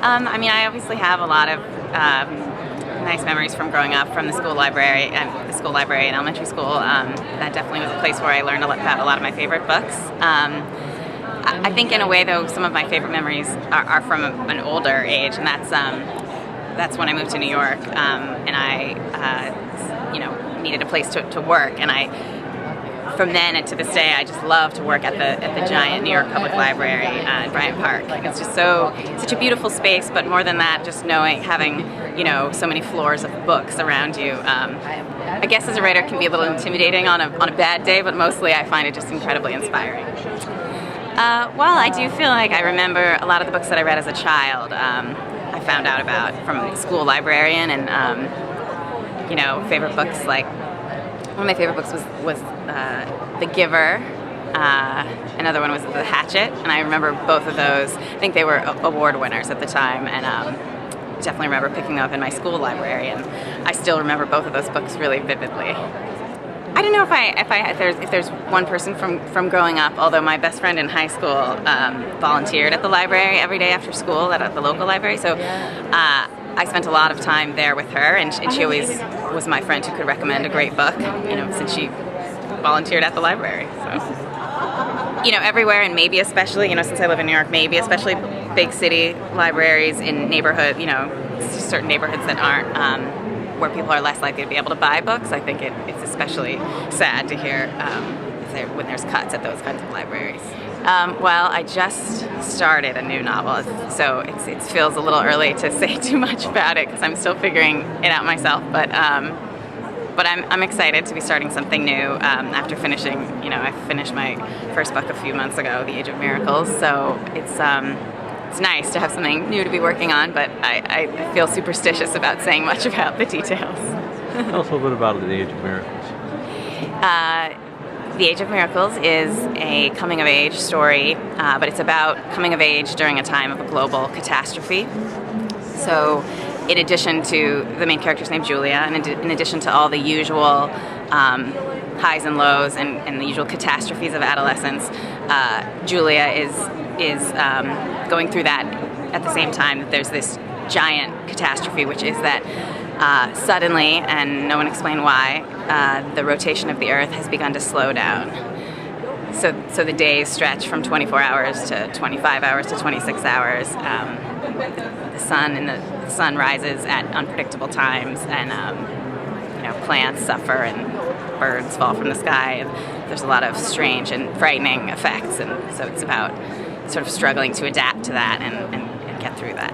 I mean, I obviously have a lot of nice memories from growing up from the school library in elementary school. That definitely was a place where I learned about a lot of my favorite books. I think in a way, though, some of my favorite memories are from an older age, and that's when I moved to New York, and I, needed a place to work, and from then and to this day, I just love to work at the giant New York Public Library in Bryant Park. It's just such a beautiful space, but more than that, just having so many floors of books around you. I guess as a writer, it can be a little intimidating on a bad day, but mostly I find it just incredibly inspiring. Well, I do feel like I remember a lot of the books that I read as a child. I found out about from the school librarian, and favorite books like. One of my favorite books was The Giver. Another one was The Hatchet, and I remember both of those. I think they were award winners at the time, and definitely remember picking them up in my school library. And I still remember both of those books really vividly. I don't know if there's one person from growing up. Although my best friend in high school volunteered at the library every day after school at the local library, so. I spent a lot of time there with her, and she always was my friend who could recommend a great book, since she volunteered at the library. So, everywhere, and maybe especially, since I live in New York, maybe especially big city libraries in neighborhood, certain neighborhoods that aren't, where people are less likely to be able to buy books. I think it's especially sad to hear when there's cuts at those kinds of libraries. Well, I just started a new novel, so it feels a little early to say too much about it because I'm still figuring it out myself. But I'm excited to be starting something new after finishing. I finished my first book a few months ago, The Age of Miracles. So it's nice to have something new to be working on, but I feel superstitious about saying much about the details. Tell us a little bit about The Age of Miracles. The Age of Miracles is a coming-of-age story, but it's about coming of age during a time of a global catastrophe. So, in addition to the main character's name, Julia, and in addition to all the usual highs and lows and the usual catastrophes of adolescence, Julia is going through that at the same time that there's this giant catastrophe, which is that suddenly, and no one explained why, the rotation of the Earth has begun to slow down. So the days stretch from 24 hours to 25 hours to 26 hours. The sun rises at unpredictable times, and plants suffer and birds fall from the sky. And there's a lot of strange and frightening effects, and so it's about sort of struggling to adapt to that and get through that.